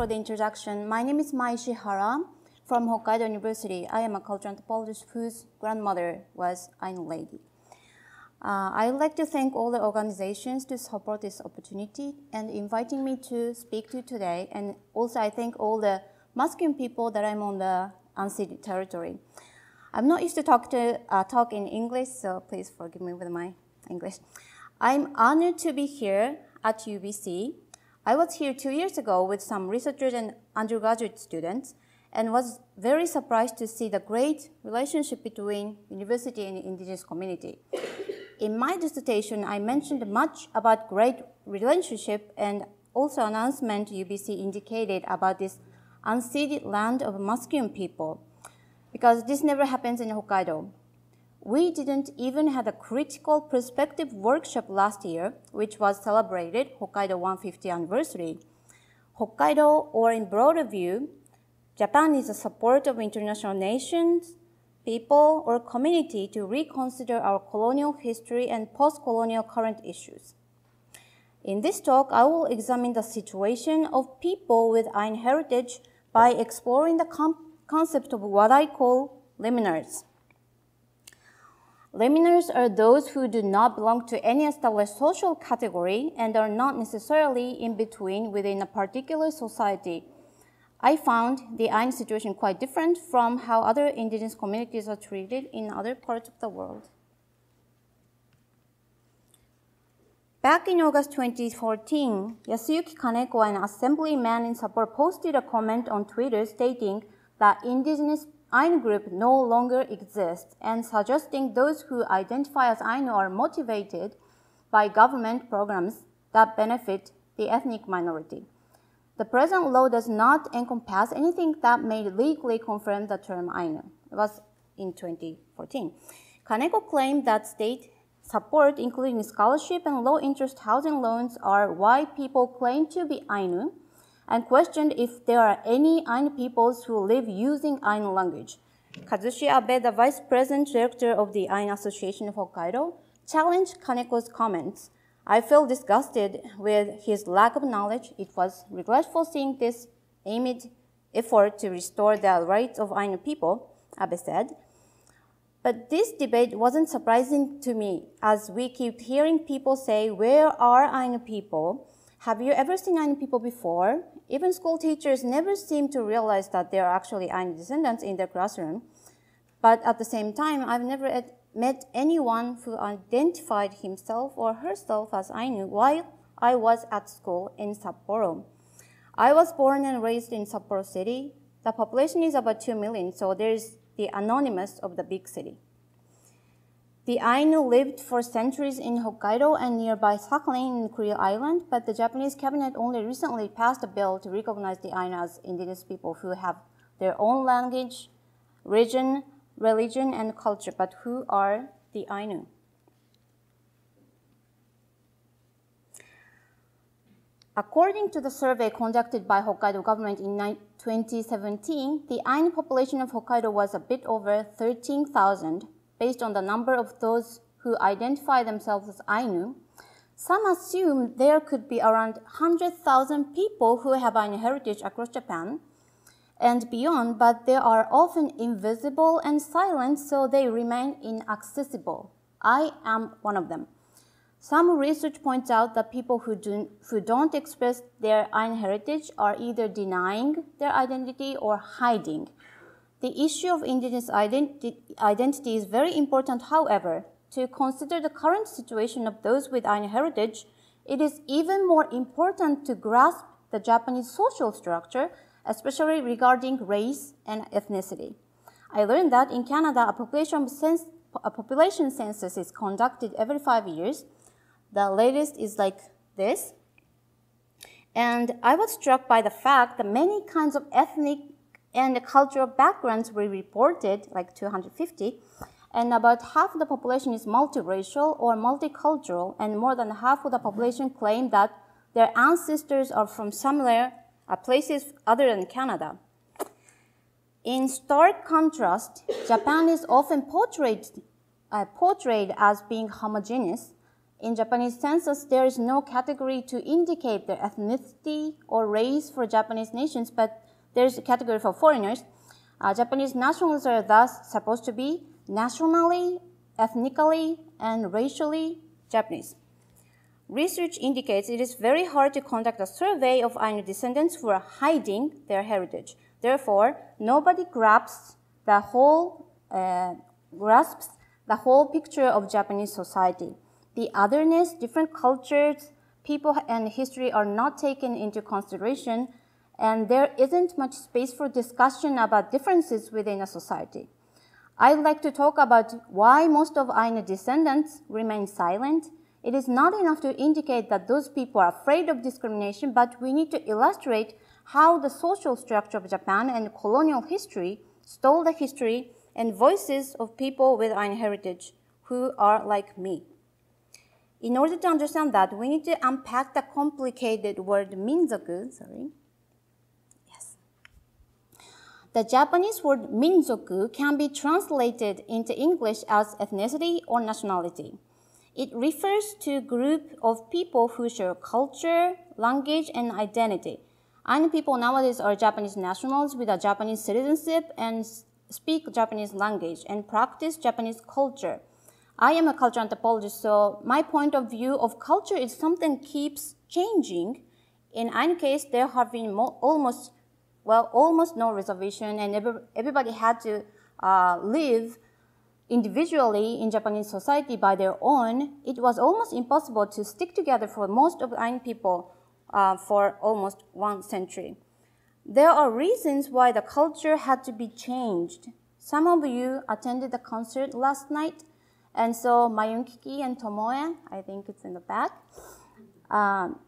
for the introduction. My name is Mai Ishihara from Hokkaidō University. I am a cultural anthropologist whose grandmother was Ainu lady. I would like to thank all the organizations to support this opportunity and inviting me to speak to you today. And also I thank all the Musqueam people that I'm on the unceded territory. I'm not used to talk in English, so please forgive me with my English. I'm honored to be here at UBC. I was here 2 years ago with some researchers and undergraduate students and was very surprised to see the great relationship between university and indigenous community. In my dissertation, I mentioned much about great relationship and also announcement UBC indicated about this unceded land of Musqueam people, because this never happens in Hokkaido. We didn't even have a critical perspective workshop last year, which was celebrated Hokkaido 150th anniversary. Hokkaido, or in broader view, Japan is a support of international nations, people, or community to reconsider our colonial history and post-colonial current issues. In this talk, I will examine the situation of people with Ainu heritage by exploring the concept of what I call Liminars. Liminars are those who do not belong to any established social category and are not necessarily in between within a particular society. I found the Ainu situation quite different from how other indigenous communities are treated in other parts of the world. Back in August 2014, Yasuyuki Kaneko, an assemblyman in Sapporo, posted a comment on Twitter stating that indigenous Ainu group no longer exists and suggesting those who identify as Ainu are motivated by government programs that benefit the ethnic minority. The present law does not encompass anything that may legally confirm the term Ainu. It was in 2014. Kaneko claimed that state support, including scholarship and low-interest housing loans, are why people claim to be Ainu, and questioned if there are any Ainu peoples who live using Ainu language. Kazushi Abe, the vice president director of the Ainu Association of Hokkaido, challenged Kaneko's comments. I feel disgusted with his lack of knowledge. It was regretful seeing this aimed effort to restore the rights of Ainu people, Abe said. But this debate wasn't surprising to me, as we keep hearing people say, where are Ainu people? Have you ever seen Ainu people before? Even school teachers never seem to realize that there are actually Ainu descendants in their classroom. But at the same time, I've never met anyone who identified himself or herself as Ainu while I was at school in Sapporo. I was born and raised in Sapporo City. The population is about 2 million, so there's the anonymous of the big city. The Ainu lived for centuries in Hokkaido and nearby Sakhalin in Korea Island, but the Japanese cabinet only recently passed a bill to recognize the Ainu as indigenous people who have their own language, region, religion, and culture, but who are the Ainu? According to the survey conducted by Hokkaido government in 2017, the Ainu population of Hokkaido was a bit over 13,000, based on the number of those who identify themselves as Ainu. Some assume there could be around 100,000 people who have Ainu heritage across Japan and beyond, but they are often invisible and silent, so they remain inaccessible. I am one of them. Some research points out that people who don't express their Ainu heritage are either denying their identity or hiding. The issue of indigenous identity is very important, however. To consider the current situation of those with Ainu heritage, it is even more important to grasp the Japanese social structure, especially regarding race and ethnicity. I learned that in Canada, a population census is conducted every 5 years. The latest is like this. And I was struck by the fact that many kinds of ethnic and cultural backgrounds were reported, like 250, and about half of the population is multiracial or multicultural, and more than half of the population claim that their ancestors are from somewhere, places other than Canada. In stark contrast, Japan is often portrayed as being homogeneous, In Japanese census, there is no category to indicate their ethnicity or race for Japanese nations, but there's a category for foreigners. Japanese nationals are thus supposed to be nationally, ethnically, and racially Japanese. Research indicates it is very hard to conduct a survey of Ainu descendants who are hiding their heritage. Therefore, nobody grasps the whole picture of Japanese society. The otherness, different cultures, people, and history are not taken into consideration, and there isn't much space for discussion about differences within a society. I'd like to talk about why most of Ainu descendants remain silent. It is not enough to indicate that those people are afraid of discrimination, but we need to illustrate how the social structure of Japan and colonial history stole the history and voices of people with Ainu heritage who are like me. In order to understand that, we need to unpack the complicated word minzoku. The Japanese word minzoku can be translated into English as ethnicity or nationality. It refers to a group of people who share culture, language, and identity. Ainu people nowadays are Japanese nationals with a Japanese citizenship and speak Japanese language and practice Japanese culture. I am a culture anthropologist, so my point of view of culture is something keeps changing. In Ainu case, there have been almost no reservation, and everybody had to live individually in Japanese society by their own. It was almost impossible to stick together for most of Ainu people for almost 1 century. There are reasons why the culture had to be changed. Some of you attended the concert last night, and so Mayunkiki and Tomoe, I think it's in the back,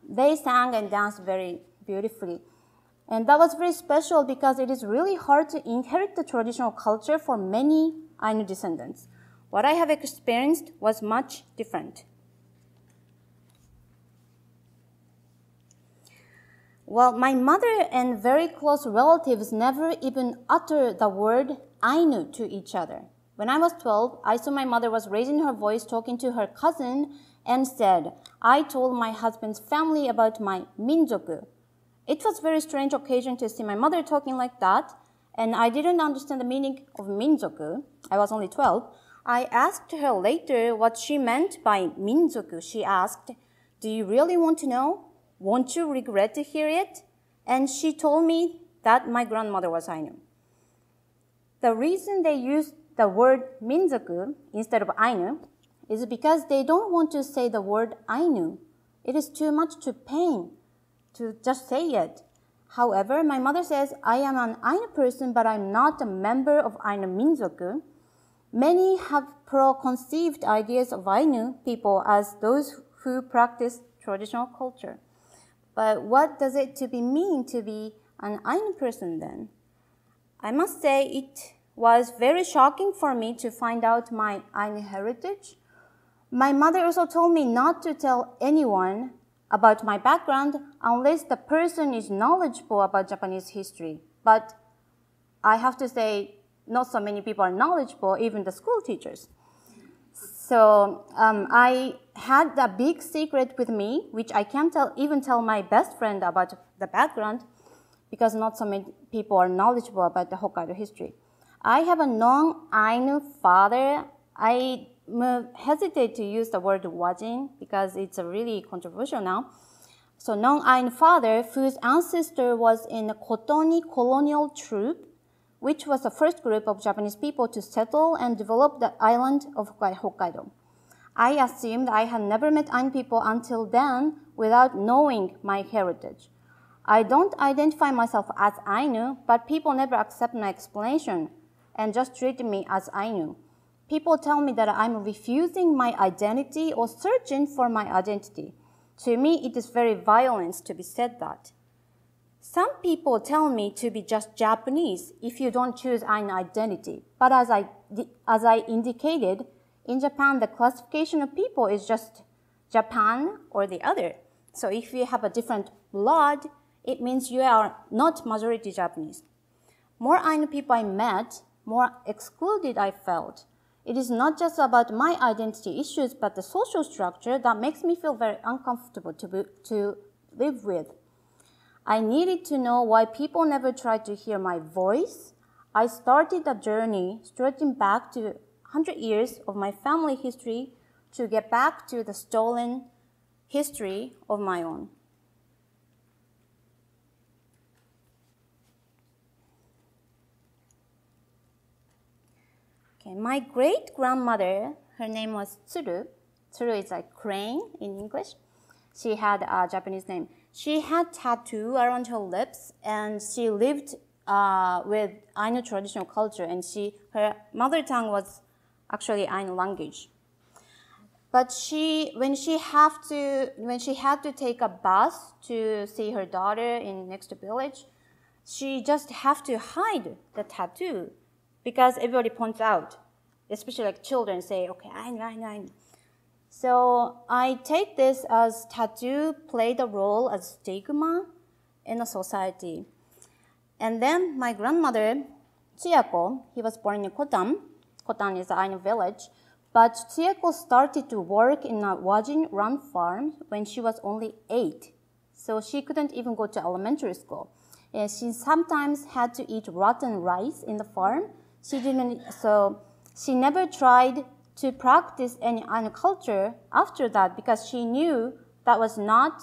they sang and danced very beautifully. And that was very special because it is really hard to inherit the traditional culture for many Ainu descendants. What I have experienced was much different. Well, my mother and very close relatives never even uttered the word Ainu to each other. When I was 12, I saw my mother was raising her voice talking to her cousin and said, "I told my husband's family about my minzoku." It was a very strange occasion to see my mother talking like that, and I didn't understand the meaning of minzoku. I was only 12. I asked her later what she meant by minzoku. She asked, "Do you really want to know? Won't you regret to hear it?" And she told me that my grandmother was Ainu. The reason they used the word minzoku instead of Ainu is because they don't want to say the word Ainu. It is too much to pain to just say it. However, my mother says, "I am an Ainu person, but I'm not a member of Ainu minzoku." Many have preconceived ideas of Ainu people as those who practice traditional culture. But what does it mean to be an Ainu person then? I must say it was very shocking for me to find out my Ainu heritage. My mother also told me not to tell anyone about my background unless the person is knowledgeable about Japanese history. But I have to say, not so many people are knowledgeable, even the school teachers. So I had a big secret with me, which I can't even tell my best friend about the background, because not so many people are knowledgeable about the Hokkaido history. I have a non-Ainu father. I hesitate to use the word wajin because it's really controversial now. So non-Ainu father whose ancestor was in the Kotoni colonial troop, which was the first group of Japanese people to settle and develop the island of Hokkaido. I assumed I had never met Ainu people until then without knowing my heritage. I don't identify myself as Ainu, but people never accept my explanation and just treat me as Ainu. People tell me that I'm refusing my identity or searching for my identity. To me, it is very violent to be said that. Some people tell me to be just Japanese if you don't choose an identity. But as I indicated, in Japan, the classification of people is just Japan or the other. So if you have a different blood, it means you are not majority Japanese. More Ainu people I met, more excluded I felt. it is not just about my identity issues, but the social structure that makes me feel very uncomfortable to live with. I needed to know why people never tried to hear my voice. I started a journey stretching back to 100 years of my family history to get back to the stolen history of my own. Okay, my great-grandmother, her name was Tsuru. Tsuru is like crane in English. She had a Japanese name. She had tattoo around her lips, and she lived with Ainu traditional culture, and her mother tongue was actually Ainu language. But when she had to take a bus to see her daughter in next village, she just have to hide the tattoo because everybody points out, especially like children say, okay, Ainu, Ainu, Ainu. So I take this as tattoo played a role as stigma in a society. And then my grandmother, Chiyako, he was born in Kotan. Kotan is an Ainu village. But Chiyako started to work in a Wajin-run farm when she was only 8. So she couldn't even go to elementary school. And she sometimes had to eat rotten rice in the farm. So she never tried to practice any Ainu culture after that because she knew that was not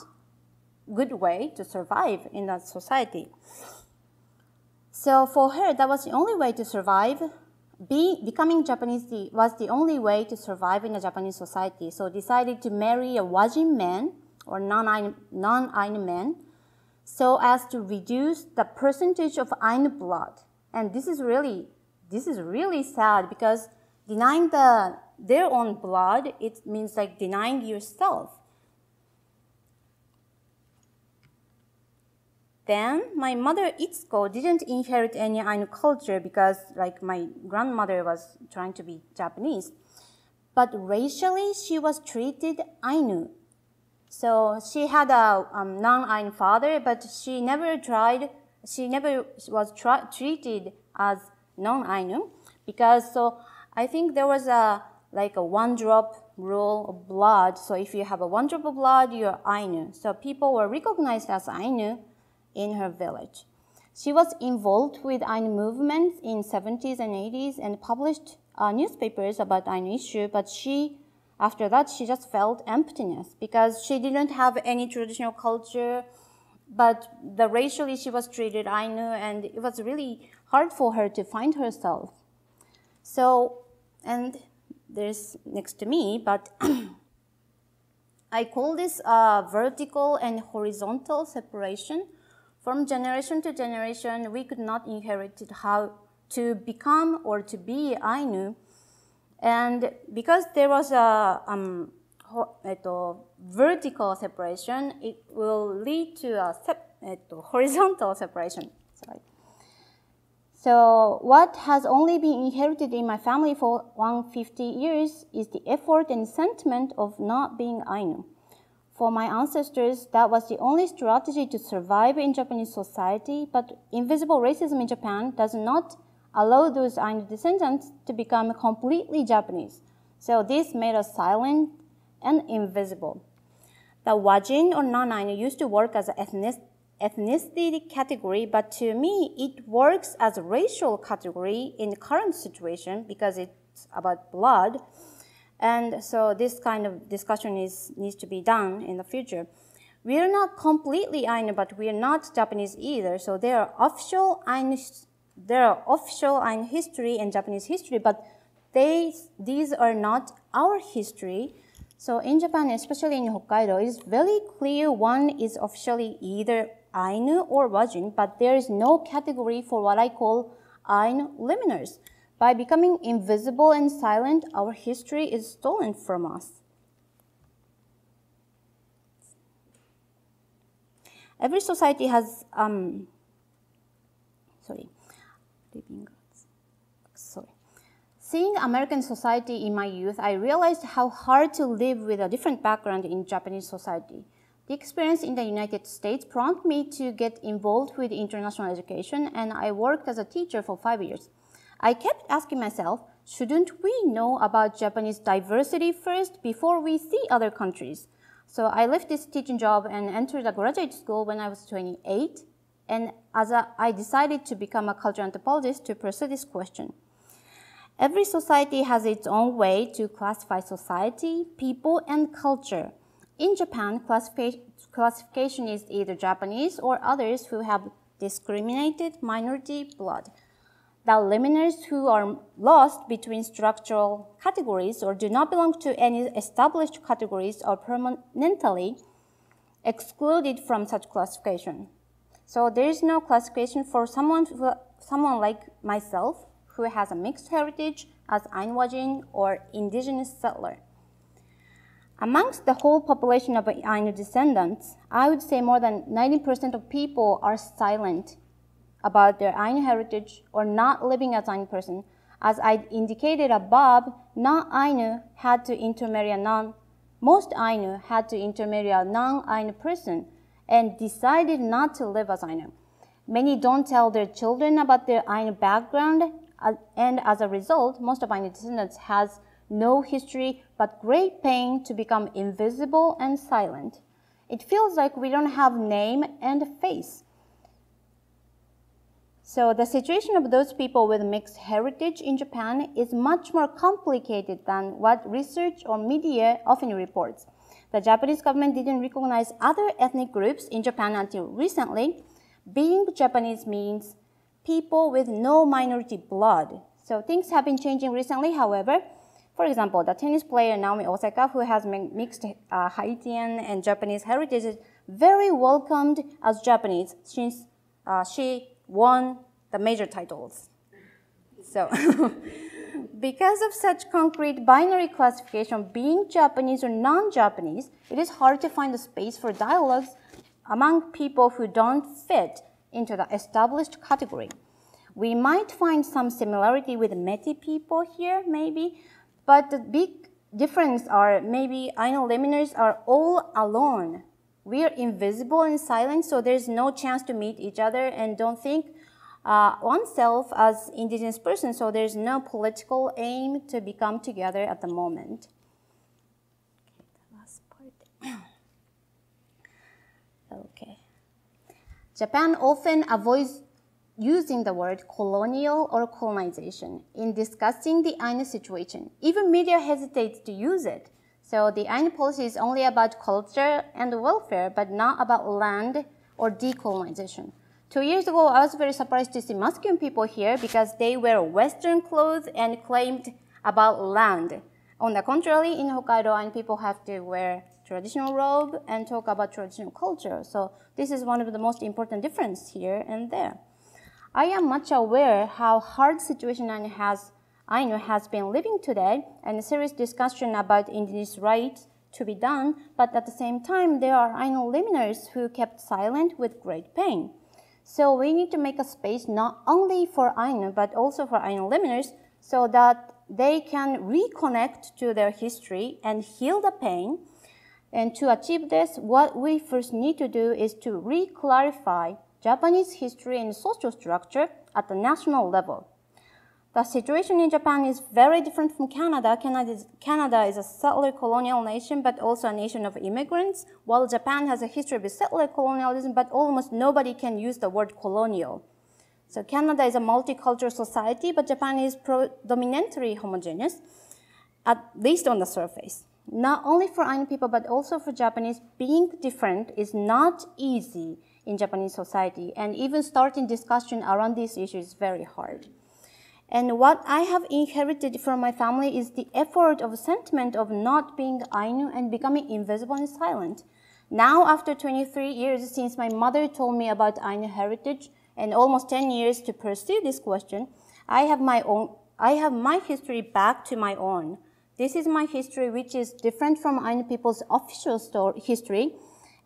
a good way to survive in that society. So for her, that was the only way to survive. Becoming Japanese was the only way to survive in a Japanese society. So decided to marry a Wajin man or non-Ainu man so as to reduce the percentage of Ainu blood. And this is really sad because denying their own blood, it means like denying yourself. Then my mother Itsuko didn't inherit any Ainu culture because like my grandmother was trying to be Japanese. But racially, she was treated Ainu. So she had a non-Ainu father, but she never was treated as non-Ainu because so I think there was a one drop rule of blood. So if you have a one drop of blood, you're Ainu. So people were recognized as Ainu in her village. She was involved with Ainu movements in 70s and 80s and published newspapers about Ainu issue, but after that, she just felt emptiness because she didn't have any traditional culture, but racially she was treated Ainu, and it was really hard for her to find herself. So, and there's next to me, but I call this vertical and horizontal separation. From generation to generation, we could not inherit how to become or to be Ainu. And because there was a vertical separation, it will lead to a horizontal separation. Sorry. So what has only been inherited in my family for 150 years is the effort and sentiment of not being Ainu. For my ancestors, that was the only strategy to survive in Japanese society, but invisible racism in Japan does not allow those Ainu descendants to become completely Japanese. So this made us silent and invisible. The Wajin or non-Ainu used to work as an ethnicity category, but to me, it works as a racial category in the current situation because it's about blood. And so this kind of discussion needs to be done in the future. We are not completely Ainu, but we are not Japanese either. So there are official Ainu history and Japanese history, but these are not our history. So in Japan, especially in Hokkaido, it is very clear one is officially either Ainu or Wajin, but there is no category for what I call Ainu Liminars. By becoming invisible and silent, our history is stolen from us. Every society has, Seeing American society in my youth, I realized how hard to live with a different background in Japanese society. The experience in the United States prompted me to get involved with international education, and I worked as a teacher for 5 years. I kept asking myself, shouldn't we know about Japanese diversity first before we see other countries? So I left this teaching job and entered a graduate school when I was 28, and I decided to become a cultural anthropologist to pursue this question. Every society has its own way to classify society, people, and culture. In Japan, classification is either Japanese or others who have discriminated minority blood. The Liminars who are lost between structural categories or do not belong to any established categories are permanently excluded from such classification. So there is no classification for someone like myself who has a mixed heritage as Ainu or indigenous settler. Amongst the whole population of Ainu descendants, I would say more than 90% of people are silent about their Ainu heritage or not living as Ainu person. As I indicated above, most Ainu had to intermarry a non-Ainu person and decided not to live as Ainu. Many don't tell their children about their Ainu background, and as a result, most of Ainu descendants has no history but great pain to become invisible and silent. It feels like we don't have name and face. So the situation of those people with mixed heritage in Japan is much more complicated than what research or media often reports. The Japanese government didn't recognize other ethnic groups in Japan until recently. Being Japanese means people with no minority blood. So things have been changing recently, however. For example, the tennis player Naomi Osaka, who has mixed Haitian and Japanese heritage, is very welcomed as Japanese since she won the major titles. So, because of such concrete binary classification, being Japanese or non-Japanese, it is hard to find a space for dialogues among people who don't fit into the established category. We might find some similarity with Métis people here, maybe, but the big difference are maybe Ainu Liminars are all alone. We are invisible and silent, so there's no chance to meet each other and don't think oneself as indigenous person, so there's no political aim to become together at the moment. Okay, the last part. Okay. Japan often avoids using the word colonial or colonization in discussing the Ainu situation. Even media hesitates to use it. So the Ainu policy is only about culture and welfare, but not about land or decolonization. 2 years ago, I was very surprised to see Musqueam people here because they wear Western clothes and claimed about land. On the contrary, in Hokkaido, Ainu people have to wear traditional robe and talk about traditional culture. So this is one of the most important differences here and there. I am much aware how hard situation Ainu has been living today and a serious discussion about indigenous rights to be done, but at the same time, there are Ainu Liminars who kept silent with great pain. So we need to make a space not only for Ainu, but also for Ainu Liminars so that they can reconnect to their history and heal the pain. And to achieve this, what we first need to do is to re-clarify Japanese history and social structure at the national level. The situation in Japan is very different from Canada. Canada is a settler colonial nation, but also a nation of immigrants, while Japan has a history of settler colonialism, but almost nobody can use the word colonial. So Canada is a multicultural society, but Japan is predominantly homogeneous, at least on the surface. Not only for Ainu people, but also for Japanese, being different is not easy in Japanese society, and even starting discussion around these issues is very hard. And what I have inherited from my family is the effort of sentiment of not being Ainu and becoming invisible and silent. Now, after 23 years since my mother told me about Ainu heritage and almost 10 years to pursue this question, I have my history back to my own. This is my history, which is different from Ainu people's official history,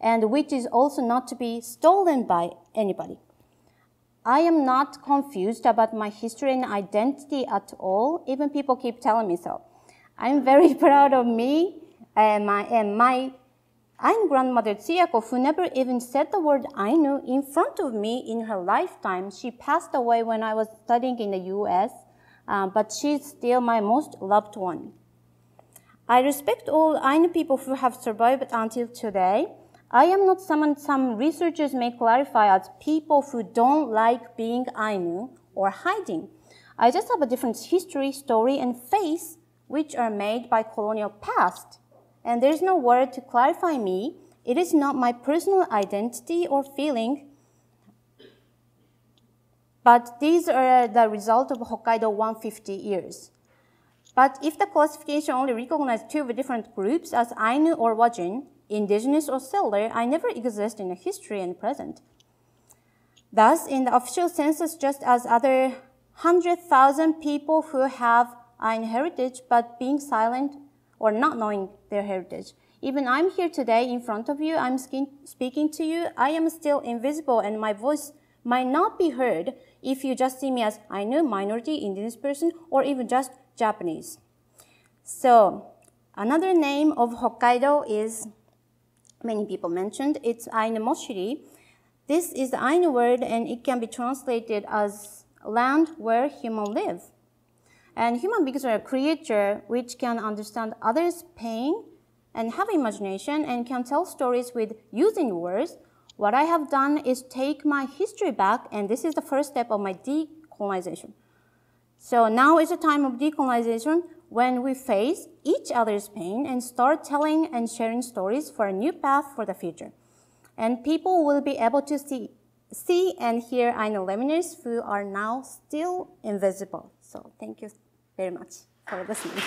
and which is also not to be stolen by anybody. I am not confused about my history and identity at all. Even people keep telling me so. I'm very proud of me and my Ainu grandmother Tsuyako, who never even said the word Ainu in front of me in her lifetime. She passed away when I was studying in the US but she's still my most loved one. I respect all Ainu people who have survived until today. I am not someone some researchers may clarify as people who don't like being Ainu or hiding. I just have a different history, story, and face which are made by colonial past. And there's no word to clarify me. It is not my personal identity or feeling, but these are the result of Hokkaido 150 years. But if the classification only recognizes two different groups as Ainu or Wajin, indigenous or settler, I never exist in the history and present. Thus, in the official census, just as other 100,000 people who have Ainu heritage but being silent or not knowing their heritage. Even I'm here today in front of you, I'm speaking to you, I am still invisible and my voice might not be heard if you just see me as Ainu, minority, indigenous person, or even just Japanese. So, another name of Hokkaido is, many people mentioned, it's Ainu Moshiri. This is the Ainu word and it can be translated as land where humans live. And human beings are a creature which can understand others' pain and have imagination and can tell stories with using words. What I have done is take my history back, and this is the first step of my decolonization. So now is a time of decolonization when we face each other's pain and start telling and sharing stories for a new path for the future. And people will be able to see and hear Ainu Liminars who are now still invisible. So thank you very much for listening.